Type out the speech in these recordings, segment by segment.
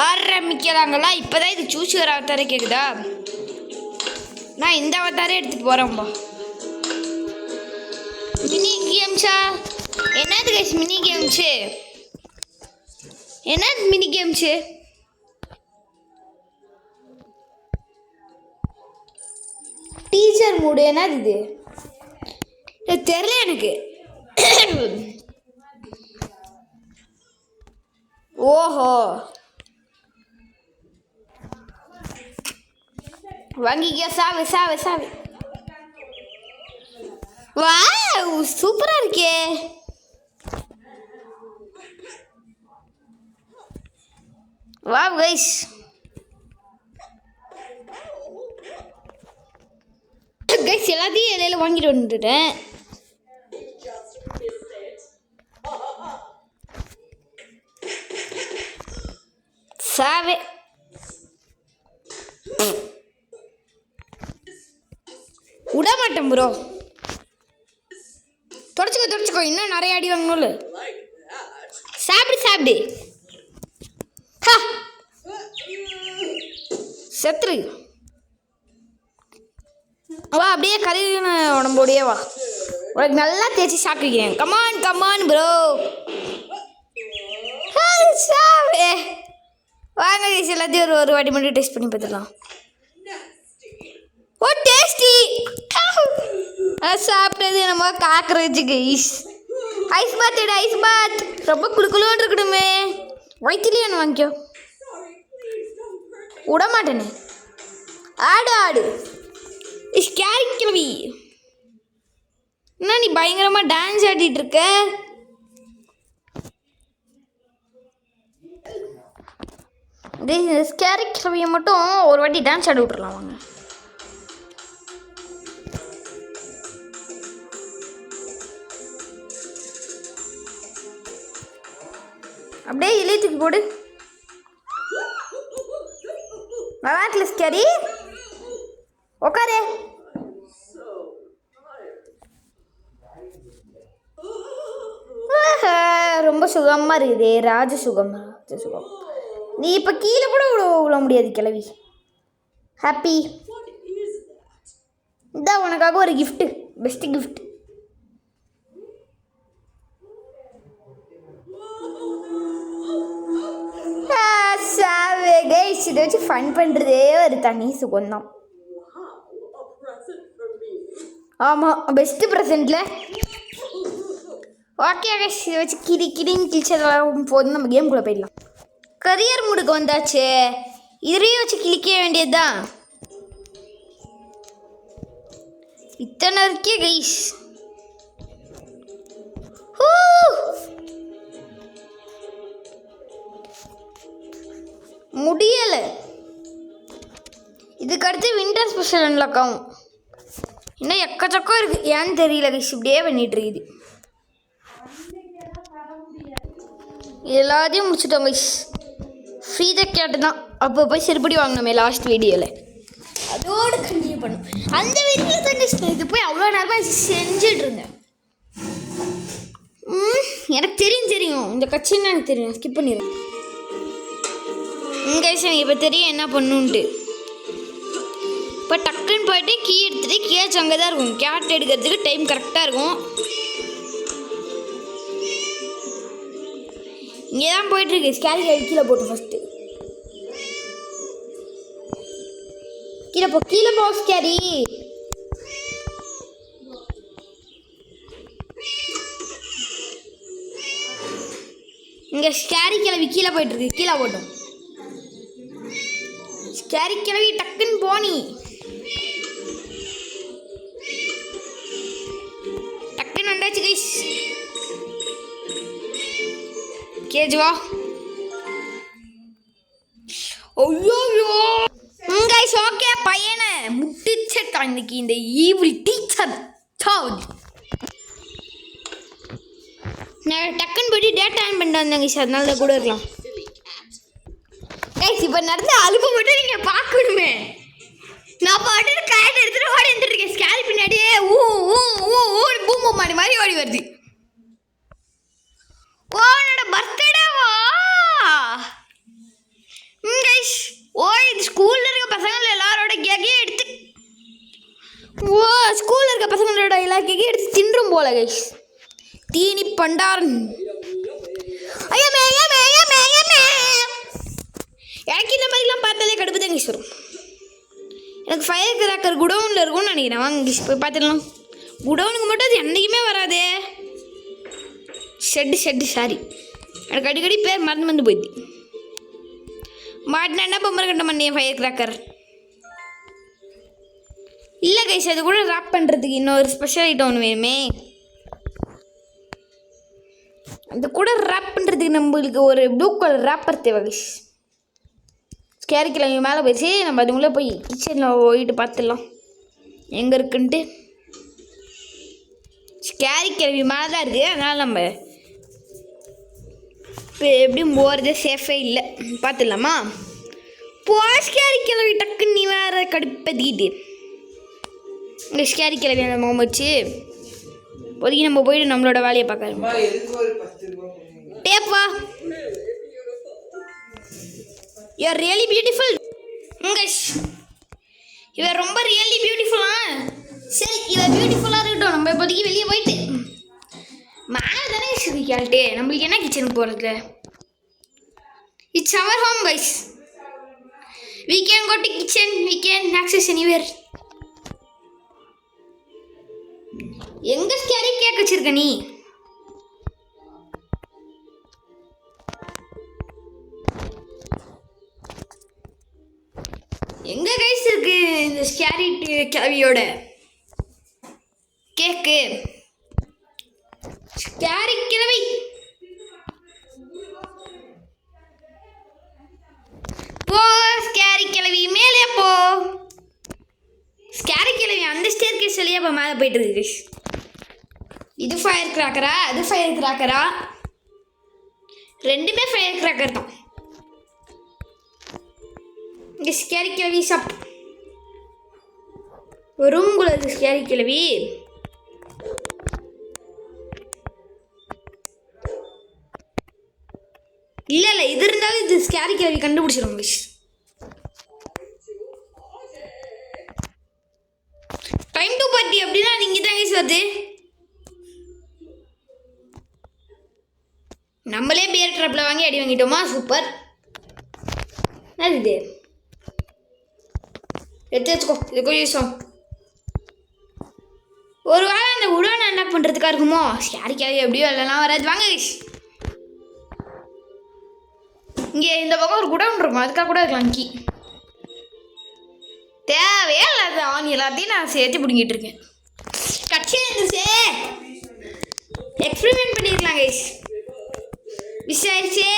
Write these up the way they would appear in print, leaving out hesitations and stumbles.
ஆரம்பிக்கிறாங்களா? இப்போதான் இது சூச்சுக்கிற அவதாரே கேட்குதா? நான் இந்த அவதாரே எடுத்துகிட்டு போகிறேன்பா. மினி கேம்ஸா? என்னது கைஸ் மினி கேம்ஸு? என்னது மினி கேம்ஸு? டீச்சர் மூடு என்னது இது தெரியல எனக்கு. ஓஹோ வாங்கிக்க. சாவு சாவு சாவு. வாவ் சூப்பரா இருக்கே. வாவ் கைஸ் கைஸ் எல்லாத்தையும் இலையில வாங்கிட்டு வந்துட்டேன். சாவே விட மாட்டேன் ப்ரோ. தொடச்சிக்கோ இன்னும் நிறைய அடி வாங்கணும்ல. சாப்பிடு சாப்பிடு. செத்துரு. வா அப்படியே கழுவின உடம்போடையே வா. உனக்கு நல்லா தேய்ச்சி சாப்பிட்டுக்கிறேன். Come on come on bro. சாவே வாங்க கைஸ் எல்லாத்தையும் ஒரு வாட்டி மட்டும் டேஸ்ட் பண்ணி பார்த்துக்கலாம். ஓ டேஸ்டி. சாப்பிட்டது நம்ம காக்கரோச்சு கைஸ். ஐஸ் பாத் எடு ஐஸ் பாத். ரொம்ப குளுக்குளுன்னு இருக்கணுமே. வயிற்றுலேயே ஒன்று வாங்கிக்கோ. விட மாட்டேனே. ஆடு ஆடு. ஸ்கேரி கிளவி. என்ன நீ பயங்கரமாக டான்ஸ் ஆடிட்டு இருக்க? ஸ்கேரி கிளவியை மட்டும் ஒரு வாட்டி டான்ஸ் ஆடி விட்டுறலாம் வாங்க. அப்படியே இலையத்துக்கு போடு. நல்லா இருக்குல்ல ஸ்கேரி? உக்காரு. ரொம்ப சுகமாக இருக்குது. ராஜ சுகம். நீ இப்போ கீழே கூட விழ முடியாது கிளவி. ஹாப்பி. இதான் உனக்காக ஒரு கிஃப்ட்டு. Best gift. சாவே கைஸ் இதை வச்சு ஃபன் பண்ணுறதே ஒரு தனி சுகம்தான். ஆமாம் பெஸ்ட்டு ப்ரெசென்ட்டில். ஓகே கைஸ் இதை வச்சு கிடின்னு கிழிச்சதெல்லாம் போதும். நம்ம கேம்குள்ளே போயிடலாம். கரியர் மூடுக்கு வந்தாச்சு. இதுலேயே வச்சு கிளிக்க வேண்டியது தான். இத்தனை இருக்கே கைஸ். முடியலை. இதுக்கடுத்து வின்டர் ஸ்பெஷல் அன்லாக் ஆகும். இன்னும் எக்கச்சக்கம் இருக்குது. ஏன்னு தெரியல கைஸ் இப்படியே பண்ணிகிட்டு இருக்குது. எல்லாத்தையும் முடிச்சுட்டோம் கைஸ். ஃப்ரீ த கேட்டு தான் அப்போ போய் செருப்படி வாங்கினோமே லாஸ்ட் வீடியோவில். அதோடு கண்டினியூ பண்ணும். அந்த வீடியோவில் தான் இது போய் அவ்வளோ நேரமாக செஞ்சுட்டு இருந்தேன். எனக்கு தெரியும் இந்த கட்சின்னு எனக்கு தெரியும். ஸ்கிப் பண்ணிடுறேன். கைஸ் எனக்கு இப்போ தெரியும் என்ன பண்ணுன்ட்டு. இப்போ டக்குன்னு போய்ட்டு கீ எடுத்துகிட்டு கீழே அங்கே தான் இருக்கும். கேட் எடுக்கிறதுக்கு டைம் கரெக்டாக இருக்கும். இங்கே தான் போயிட்டுருக்கு. ஸ்கேரி கீழே போட்டு ஃபஸ்ட்டு கீழே போ ஸ்கேரி. இங்கே ஸ்கேரி கிளவி கீழே போயிட்டுருக்கு. கீழே போட்டோம். ஸ்கேரி கிளவி டக்குன்னு போனி. டக்குன்னு வந்தாச்சு கைஸ். கேஜுவா. ஐயோ கைஸ் ஓகே பையனை முட்டிச்சட்டா இன்னைக்கு இந்த ஈவில் டீச்சர். நான் டக்குன்னு போய்ட்டு டேட்டா ஆன் பண்ணிட்டு வந்தேங்க கைஸ். அதனால தான் கூட இருக்கலாம் கைஸ். இப்போ நடந்த அலுப்பு மட்டும் நீங்கள் பார்க்கணுமே. நான் பாட்டு கேட் எடுத்துகிட்டு ஓடி வந்துட்டுருக்கேன். ஸ்கேரி பின்னாடியே பூம் மாடி மாதிரி ஓடி வருது. ஓ என்னோட பர்த்டேவா? பசங்களோட எல்லாருக்கே எடுத்து தின்றும் போல கைஸ். தீனி பண்டாரன். எனக்கு இந்த மாதிரிலாம் பார்த்தாலே கடுப்பு தான் கைஸ் வரும். எனக்கு ஃபயர் கிராக்கர் குடவுனில் இருக்கும்னு நினைக்கிறேன். வாங்க கைஸ் போய் பார்த்துடலாம். குடவுனுக்கு மட்டும் அது என்றைக்குமே வராதே. ஷெட்டு சாரி, எனக்கு அடிக்கடி பேர் மறந்து போயிடுது. மாட்டினா என்ன பொம்மரை கட்ட மாட்டேன் ஃபயர் கிராக்கர் இல்லை கைஸ். அது கூட ராப் பண்ணுறதுக்கு இன்னொரு ஸ்பெஷல் ஐட்டம் ஒன்று வேணுமே. அது கூட ராப் பண்ணுறதுக்கு நம்மளுக்கு ஒரு ப்ளூ கலர் ராப்பர் தேவை கைஸ். ஸ்கேரி கிழங்கு மேலே போயிடுச்சு. நம்ம அதுக்குள்ளே போய் கிச்சனில் போயிட்டு பார்த்துடலாம் எங்கே இருக்குன்ட்டு. ஸ்கேரி கிழவி மேலே தான் இருக்குது. அதனால் நம்ம இப்போ எப்படியும் போகிறதே சேஃபே இல்லை. பார்த்துடலாமா? போ ஸ்கேரி கிழவி டக்குன்னு நீ வேறு கடுப்பதிக்கிட்டு இங்கே ஸ்கேரி கிழவி அந்த முகம் வச்சு ஒதுக்கி நம்ம போயிட்டு நம்மளோட வேலையை பார்க்கலாம். டேப்பா யூ ஆர் ரியலி பியூட்டிஃபுல். இவர் ரொம்ப ரியலி பியூட்டிஃபுல்லா. சரி இவர் பியூட்டிஃபுல்லாக இருக்கட்டும். நம்ம இப்போதைக்கு வெளியே போயிட்டு மேலே தானே கேள்ட்டு நம்மளுக்கு என்ன கிச்சனுக்கு போகிறது. It's our home guys. we can go to kitchen, we can access anywhere. எங்க ஸ்கேரி கேக் வச்சிருக்க நீ? எங்க கைஸ் இருக்கு இந்த ஸ்கேரி கிழவியோட கேக்கு? ஸ்கேரி கிழவி போ. ஸ்கேரி கிழவி மேலே போ. ஸ்கேரி கிழவி அந்த ஸ்டேர் கேஸ் வழியா இப்போ மேலே போயிட்டு இருக்கு. இது ஃபயர் கிராக்கரா அது ஃபயர் கிராக்கரா? ரெண்டுமே ஃபயர் கிராக்கர் தான். இங்கே ஸ்கேரி கிழவி ஷாப் ரூம்குள்ள இருக்கு. ஸ்கேரி கிழவி இல்லை இது இருந்தாலும் இது ஸ்கேரி கிழவி கண்டுபிடிச்சிடும் கைஸ். டைம் டு பார்ட்டி அப்படின்னா அது இங்கே தான் கைஸ் வருது. நம்மளே பியர் ட்ராப்பில் வாங்கி அடி வாங்கிட்டோமா? சூப்பர். அது இது எடுத்து வச்சுக்கோ. இதுக்கும் யூஸ் ஆகும். ஒரு வேளை அந்த உடனை என்ன பண்ணுறதுக்காக இருக்குமோ? ஸ்கேரி கிழவி எப்படியோ இல்லைலாம் வராது. வாங்க கைஸ். இங்கே இந்த பக்கம் ஒரு குடவுன் இருக்கும். அதுக்காக கூட இருக்கலாம். கீ தேவையே இல்லாத அவன் எல்லாத்தையும் நான் சேர்த்து பிடிங்கிட்டு இருக்கேன். கட்சியாக இருந்துச்சு எக்ஸ்பெரிமெண்ட் பண்ணியிருக்கலாம் கைஸ். விஷ் ஆயிடுச்சு.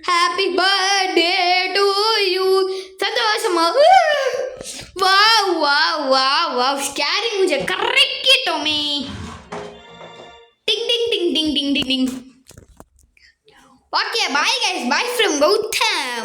Happy birthday to you. சந்தோஷமா வா வா வா வா. ஸ்கேரி मुझे கரெக்டோமே. டிங் டிங் டிங் டிங் டிங் டிங் டிங். Okay, bye guys. Bye from Gautam.